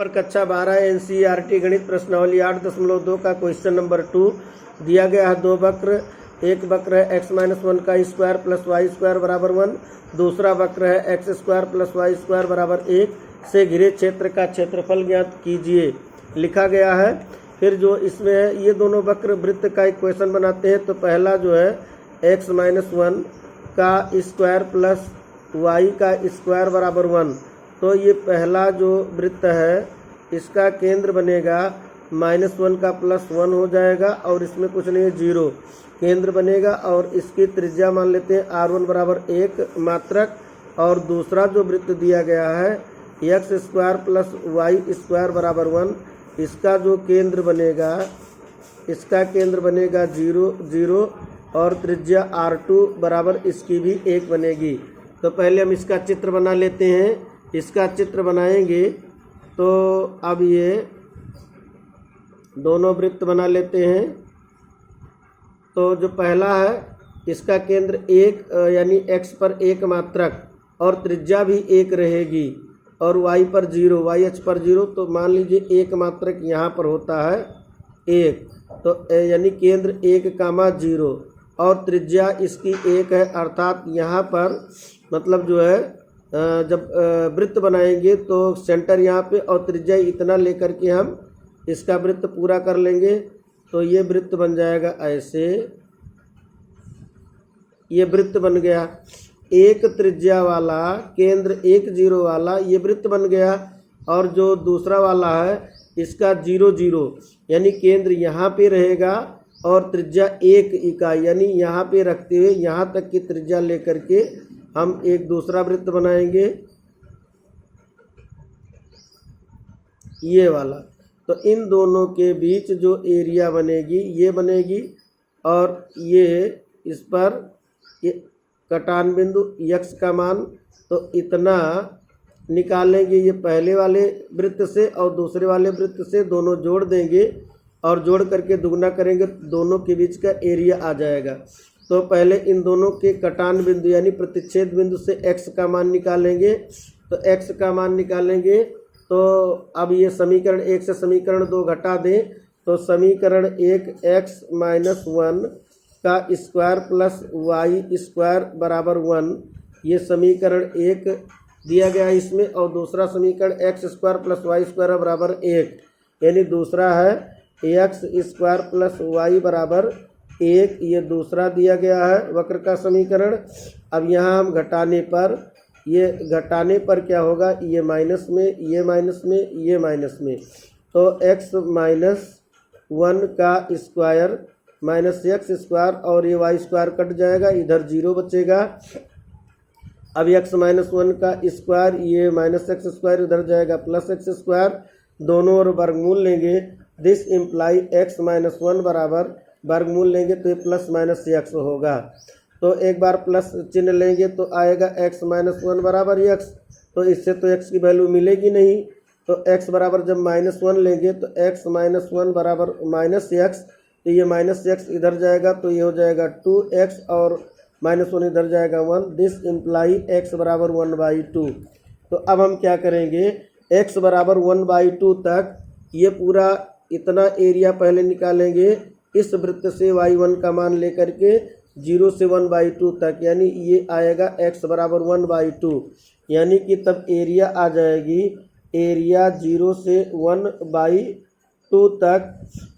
पर कक्षा 12 एनसीईआरटी गणित प्रश्नावली 8.2 का क्वेश्चन नंबर 2 दिया गया है। दो वक्र, एक वक्र है x-1 का स्क्वायर प्लस वाई स्क्वायर बराबर 1, दूसरा वक्र है x square plus y square बराबर 1 से घिरे क्षेत्र का क्षेत्रफल ज्ञात कीजिए लिखा गया है। फिर जो इसमें है ये दोनों वक्र वृत्त का इक्वेशन बनाते हैं। तो पहला जो है x-1 का स्क्वायर प्लस वाई का स्क्वायर बराबर 1, तो ये पहला जो वृत्त है इसका केंद्र बनेगा -1 का +1 हो जाएगा और इसमें कुछ नहीं है, 0 केंद्र बनेगा। और इसकी त्रिज्या मान लेते हैं r1 बराबर 1 मात्रक। और दूसरा जो वृत्त दिया गया है x square plus y square बराबर 1, इसका जो केंद्र बनेगा, इसका केंद्र बनेगा 0 0 और त्रिज्या r2 बराबर इसकी भी 1 बनेगी। तो पहले हम इसका चित्र बना लेते हैं। इसका चित्र बनाएंगे तो अब ये दोनों वृत्त बना लेते हैं। तो जो पहला है इसका केंद्र 1 यानी x पर 1 मात्रक और त्रिज्या भी 1 रहेगी और y पर 0, y अक्ष पर 0, तो मान लीजिए 1 मात्रक यहाँ पर होता है 1, तो यानी केंद्र 1, 0 और त्रिज्या इसकी 1 है। अर्थात यहाँ पर मतलब जो है जब वृत्त बनाएंगे तो सेंटर यहाँ पे और त्रिज्या इतना लेकर के हम इसका वृत्त पूरा कर लेंगे। तो ये वृत्त बन जाएगा ऐसे, ये वृत्त बन गया। 1 त्रिज्या वाला केंद्र 1 0 वाला ये वृत्त बन गया। और जो दूसरा वाला है इसका 0 0 यानी केंद्र यहाँ पे रहेगा और त्रिज्या 1 इकाई यानी यहाँ पे रखते हुए यहाँ तक की त्रिज्या लेकर के हम एक दूसरा वृत्त बनाएंगे, ये वाला। तो इन दोनों के बीच जो एरिया बनेगी ये बनेगी और ये इस पर ये कटान बिंदु x का मान तो इतना निकालेंगे ये पहले वाले वृत्त से और दूसरे वाले वृत्त से, दोनों जोड़ देंगे और जोड़ करके दुगना करेंगे, दोनों के बीच का एरिया आ जाएगा। तो पहले इन दोनों के कटान बिंदु यानी प्रतिच्छेद बिंदु से x का मान निकालेंगे। तो x का मान निकालेंगे तो अब ये समीकरण 1 से समीकरण 2 घटा दें तो समीकरण 1 x-1 का स्क्वायर प्लस वाई स्क्वायर बराबर 1, ये समीकरण 1 दिया गया है इसमें। और दूसरा समीकरण x square plus y square बराबर 1 यानी दूसरा है x स्क्वायर प्लस वाई बराबर 1, ये दूसरा दिया गया है वक्र का समीकरण। अब यहाँ हम घटाने पर, ये घटाने पर क्या होगा, ये माइनस में, ये माइनस में, ये माइनस में, तो x-1 का स्क्वायर माइनस x स्क्वायर और ये y स्क्वायर कट जाएगा, इधर 0 बचेगा। अब x-1 का स्क्वायर, ये माइनस x स्क्वायर इधर जाएगा प्लस x स्क्वायर, दोनों ओर वर्गमूल लेंगे। दिस इम्प्लाई x-1 बराबर वर्गमूल लेंगे तो ये प्लस माइनस x होगा। तो एक बार प्लस चिन्ह लेंगे तो आएगा x-1 बराबर x, तो इससे तो x की वैल्यू मिलेगी नहीं। तो x बराबर जब -1 लेंगे तो x-1 बराबर -x, तो ये -x इधर जाएगा तो ये हो जाएगा 2x और -1 इधर जाएगा 1। दिस इम्प्लाई x बराबर 1/2। तो अब हम क्या करेंगे, x बराबर 1/2 तक ये पूरा इतना एरिया पहले निकालेंगे इस वृत्त से y1 का मान लेकर के 0 से 1/2 तक, यानी ये आएगा x बराबर 1/2, यानी कि तब एरिया आ जाएगी, एरिया 0 से 1/2 तक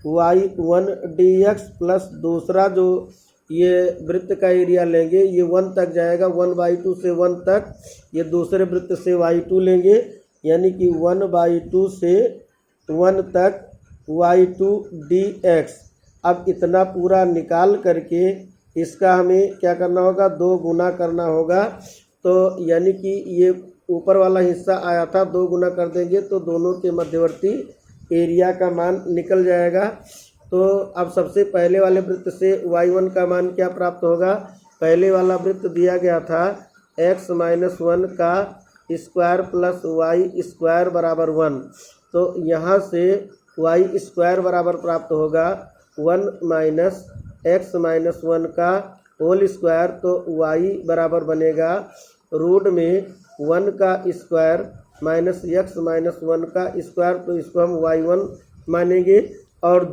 y1 dx प्लस दूसरा जो ये वृत्त का एरिया लेंगे ये 1 तक जाएगा, 1/2 से 1 तक, ये दूसरे वृत्त से y2 लेंगे यानी कि 1/2 से 1 तक y2 dx। अब इतना पूरा निकाल करके इसका हमें क्या करना होगा, 2 गुना करना होगा। तो यानी कि ये ऊपर वाला हिस्सा आया था, 2 गुना कर देंगे तो दोनों के मध्यवर्ती एरिया का मान निकल जाएगा। तो अब सबसे पहले वाले वृत्त से y1 का मान क्या प्राप्त होगा, पहले वाला वृत्त दिया गया था x-1 का स्क्वायर प्लस वाई स्क्वायर बराबर 1, तो यहाँ से वाई स्क्वायर बराबर प्राप्त होगा 1 माइनस x-1 का होल स्क्वायर, तो y बराबर बनेगा रूट में 1 का square minus x minus one का स्क्वायर, तो इसको हम y1 मानेंगे। और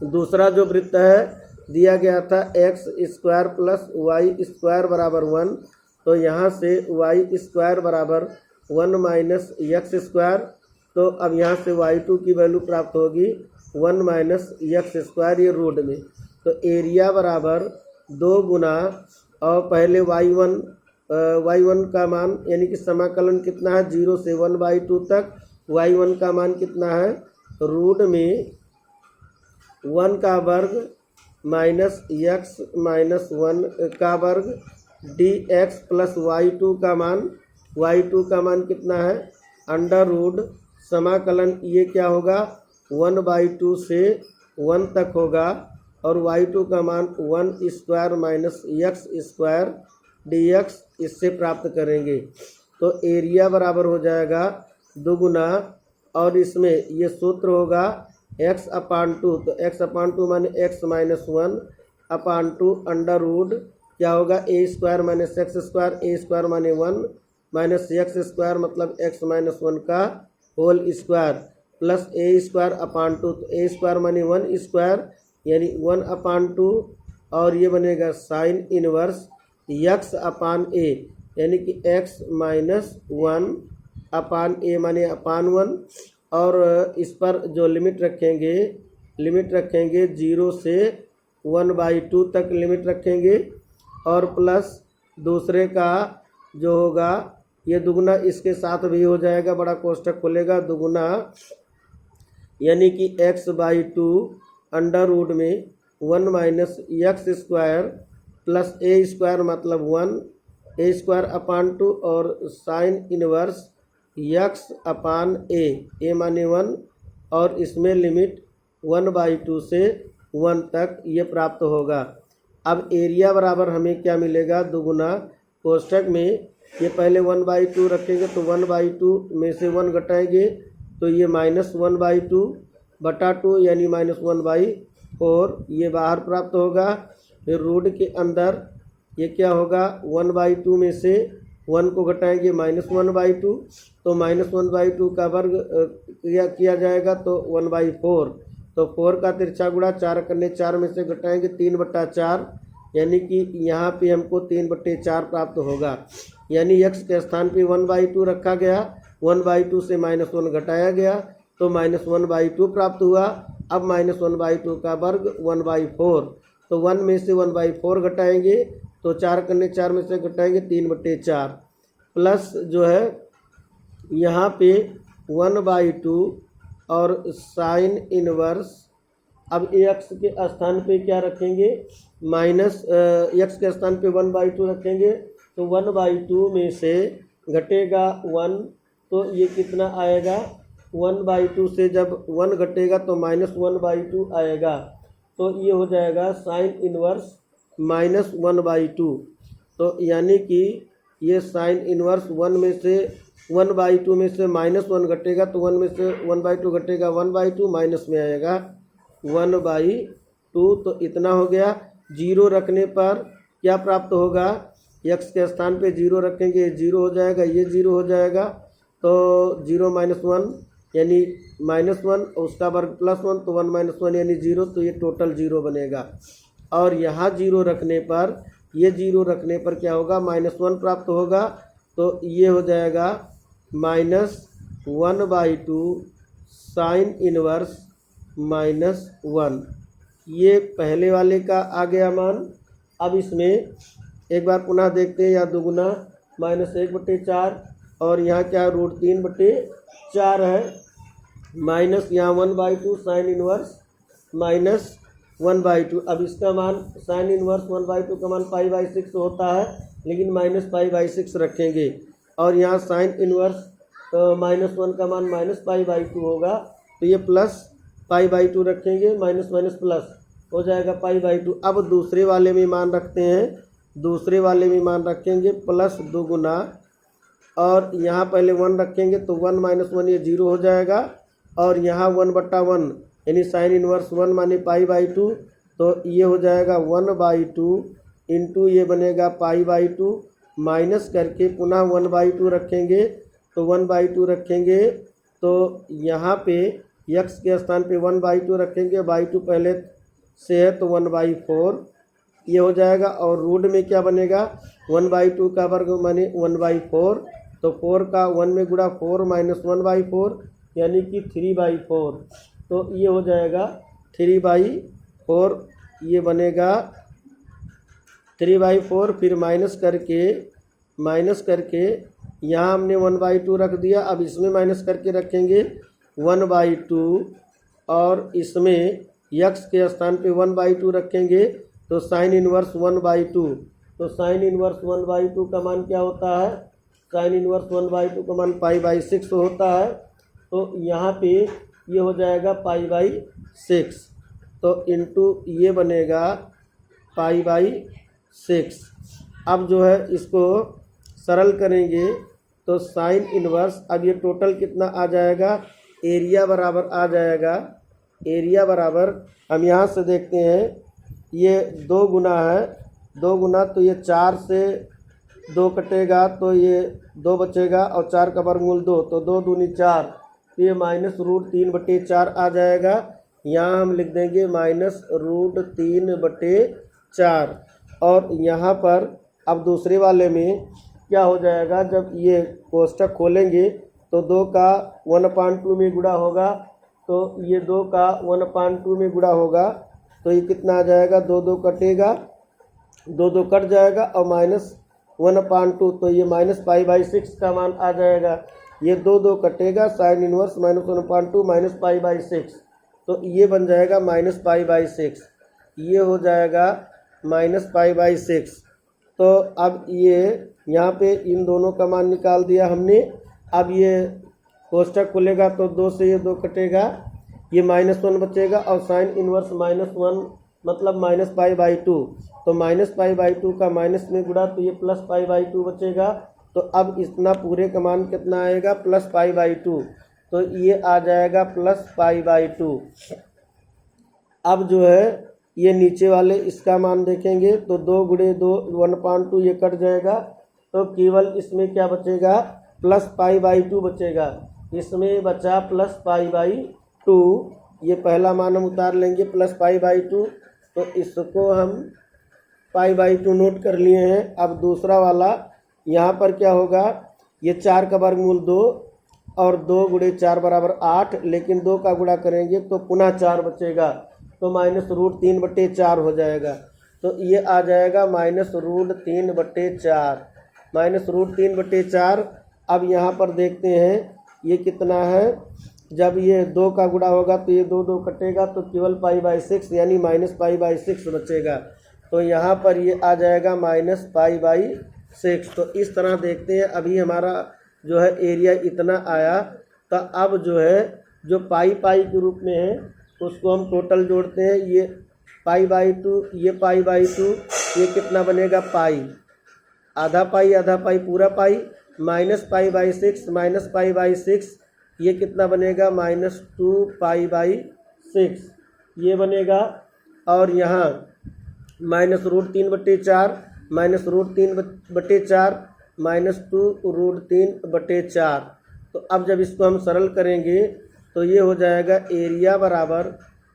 दूसरा जो वृत्त है दिया गया था x square plus y square बराबर 1, तो यहाँ से वाई स्क्वायर बराबर 1 माइनस एक्स स्क्वायर। तो अब यहाँ से y2 की वैल्यू प्राप्त होगी 1 माइनस एक्स स्क्वायर, ये रूट में। तो एरिया बराबर 2 गुना, और पहले y1 का मान यानी कि समाकलन कितना है 0 से 1/2 तक, y1 का मान कितना है रूट में 1 का वर्ग माइनस एक्स माइनस 1 का वर्ग dx प्लस y2 का मान कितना है अंडर रूट समाकलन, ये क्या होगा 1/2 से 1 तक होगा, और y2 का मान 1 square minus x square dx, इससे प्राप्त करेंगे। तो एरिया बराबर हो जाएगा 2 गुना, और इसमें ये सूत्र होगा x/2, तो x/2 माने x माइनस 1/2 अंडर रूट क्या होगा a square minus x square, a square माने 1 माइनस एक्स स्क्वायर मतलब x माइनस 1 का होल स्क्वायर, प्लस a स्क्वायर/2, तो a स्क्वायर माने 1 स्क्वायर यानी 1/2, और ये बनेगा साइन इनवर्स x/a यानी कि x माइनस 1/a माने /1, और इस पर जो लिमिट रखेंगे 0 से 1/2 तक लिमिट रखेंगे, और प्लस दूसरे का जो होगा ये दुगुना इसके साथ भी हो जाएगा, बड़ा कोष्ठक खुलेगा दुगुना, यानी कि x/2 अंडर रूट में 1 minus x square plus a square मतलब 1 a स्क्वायर/2, और साइन इनवर्स x/a माने 1, और इसमें लिमिट 1/2 से 1 तक ये प्राप्त होगा। अब एरिया बराबर हमें क्या मिलेगा 2 गुना, कोष्ठक में ये पहले 1/2 रखेंगे, तो 1/2 में से 1 घटाएंगे तो ये माइनस 1/2 यानी माइनस 1/4, ये बाहर प्राप्त होगा। फिर रूट के अंदर ये क्या होगा 1/2 में से 1 को घटाएंगे माइनस 1/2, तो माइनस 1/2 का वर्ग किया जाएगा तो 1/4, तो 4 का तिरछा गुणा 4 करने 4 में से घटाएंगे 3/4, यानी कि यहाँ पे हमको 3/4 प्राप्त होगा। यानी x के स्थान पे 1/2 रखा गया, 1/2 से माइनस 1 घटाया गया तो माइनस 1/2 प्राप्त हुआ। अब माइनस 1/2 का वर्ग 1/4, तो 1 में से 1/4 घटाएंगे तो 4 करने 4 में से घटाएंगे 3/4, प्लस जो है यहाँ पे 1/2 और साइन इनवर्स। अब x के स्थान पे क्या रखेंगे माइनस x के स्थान पे 1/2 रखेंगे, तो 1/2 में से घटेगा 1, तो ये कितना आएगा 1/2 से जब 1 घटेगा तो माइनस 1/2 आएगा, तो ये हो जाएगा साइन इनवर्स माइनस 1/2। तो यानी कि ये साइन इनवर्स 1 में से 1/2 में से माइनस 1 घटेगा तो 1 में से 1/2 घटेगा 1/2 माइनस में आएगा 1/2, तो इतना हो गया। 0 रखने पर क्या प्राप्त होगा, x के स्थान पे 0 रखेंगे 0 हो जाएगा, ये 0 हो जाएगा, तो 0 माइनस 1 यानी माइनस 1, उसका वर्ग प्लस 1, तो 1 माइनस 1 यानी 0, तो ये टोटल 0 बनेगा। और यहाँ 0 रखने पर ये 0 रखने पर क्या होगा माइनस 1 प्राप्त होगा, तो ये हो जाएगा माइनस 1/2 साइन इनवर्स माइनस 1। ये पहले वाले का आ गया मान। अब इसमें एक बार पुनः देखते हैं, यहाँ दुगुना माइनस 1/4 और यहाँ क्या रूट 3/4 है, माइनस यहाँ 1/2 साइन इनवर्स माइनस 1/2। अब इसका मान साइन इनवर्स 1/2 का मान π/6 होता है, लेकिन माइनस π/6 रखेंगे, और यहाँ साइन इनवर्स माइनस 1 का मान माइनस π/2 होगा, तो ये प्लस π/2 रखेंगे, माइनस माइनस प्लस हो जाएगा π/2। अब दूसरे वाले में मान रखते हैं, दूसरे वाले में मान रखेंगे प्लस 2 गुना, और यहाँ पहले 1 रखेंगे तो 1 माइनस 1 ये 0 हो जाएगा, और यहाँ 1/1 यानी साइन इनवर्स 1 माने π/2, तो ये हो जाएगा 1/2 इंटू ये बनेगा π/2, माइनस करके पुनः 1/2 रखेंगे, तो 1/2 रखेंगे तो यहाँ पे x के स्थान पे 1/2 रखेंगे, 2 पहले से है तो 1/4 ये हो जाएगा। और रूट में क्या बनेगा, 1/2 का वर्ग माने 1/4, तो 4 का 1 में गुणा 4 माइनस 1/4 यानी कि 3/4, तो ये हो जाएगा 3/4, ये बनेगा 3/4। फिर माइनस करके यहाँ हमने 1/2 रख दिया, अब इसमें माइनस करके रखेंगे 1/2 और इसमें x के स्थान पे 1/2 रखेंगे तो साइन इनवर्स 1/2, तो साइन इनवर्स 1/2 का मान क्या होता है, साइन इनवर्स 1/2 का मान π/6 होता है, तो यहाँ पे ये हो जाएगा π/6, तो इनटू ये बनेगा π/6। अब जो है इसको सरल करेंगे तो साइन इनवर्स, अब ये टोटल कितना आ जाएगा, एरिया बराबर आ जाएगा, एरिया बराबर हम यहाँ से देखते हैं ये 2 गुना है, 2 गुना तो ये 4 से 2 कटेगा तो ये 2 बचेगा और 4 का वर्गमूल 2, तो 2 दूनी 4, तो ये -√3/4 आ जाएगा। यहाँ हम लिख देंगे -√3/4। और यहाँ पर अब दूसरे वाले में क्या हो जाएगा, जब ये कोष्ठक खोलेंगे तो 2 का 1/2 में गुणा होगा, तो ये 2 का 1/2 में गुणा होगा तो ये कितना आ जाएगा, 2 कटेगा, 2 कट जाएगा और -1/2, तो ये -π/6 का मान आ जाएगा। ये 2 कटेगा, साइन इनवर्स -1/2 -π/6, तो ये बन जाएगा -π/6, ये हो जाएगा -π/6। तो अब ये यहाँ पे इन दोनों का मान निकाल दिया हमने। अब ये कोष्ठक खुलेगा तो 2 से ये 2 कटेगा, ये -1 बचेगा और साइन इनवर्स -1 मतलब -π/2, तो -π/2 का माइनस में गुणा तो ये +π/2 बचेगा। तो अब इतना पूरे का मान कितना आएगा, +π/2, तो ये आ जाएगा +π/2। अब जो है ये नीचे वाले इसका मान देखेंगे तो 2 × 2 1/2 ये कट जाएगा, तो केवल इसमें क्या बचेगा, +π/2 बचेगा, इसमें बचा +π/2। ये पहला मान हम उतार लेंगे +π/2, तो इसको हम π/2 नोट कर लिए हैं। अब दूसरा वाला यहाँ पर क्या होगा, ये 4 का वर्गमूल 2 और 2 × 4 = 8, लेकिन 2 का गुणा करेंगे तो पुनः 4 बचेगा, तो -√3/4 हो जाएगा, तो ये आ जाएगा -√3/4, -√3/4। अब यहाँ पर देखते हैं ये कितना है, जब ये 2 का गुणा होगा तो ये 2 कटेगा तो केवल π/6 यानी -π/6 बचेगा, तो यहाँ पर ये आ जाएगा -π/6। तो इस तरह देखते हैं, अभी हमारा जो है एरिया इतना आया, तो अब जो है जो पाई के रूप में है उसको हम टोटल जोड़ते हैं, ये π/2 ये π/2, ये कितना बनेगा, पाई, आधा पाई पूरा पाई, -π/6 -π/6 ये कितना बनेगा, -2π/6 ये बनेगा। और यहाँ -√3/4 -√3/4 -2√3/4, तो अब जब इसको हम सरल करेंगे तो ये हो जाएगा एरिया बराबर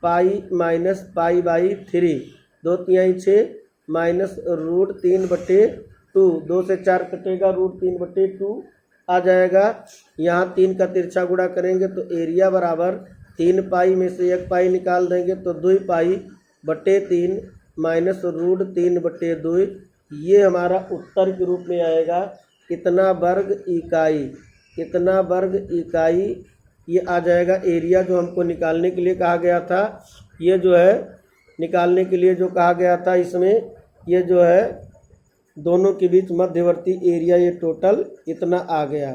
पाई माइनस π/3, 2 तिहाई 6 -√3/2, 2 से 4 कटेगा, √3/2 आ जाएगा। यहाँ 3 का तिरछा गुणा करेंगे तो एरिया बराबर 3 पाई में से 1 पाई निकाल देंगे तो 2 π/3 -√3/2, ये हमारा उत्तर के रूप में आएगा। इतना वर्ग इकाई ये आ जाएगा एरिया जो हमको निकालने के लिए कहा गया था। ये जो है निकालने के लिए जो कहा गया था, इसमें ये जो है दोनों के बीच मध्यवर्ती एरिया ये टोटल इतना आ गया।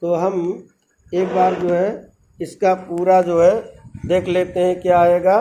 तो हम एक बार जो है इसका पूरा जो है देख लेते हैं क्या आएगा।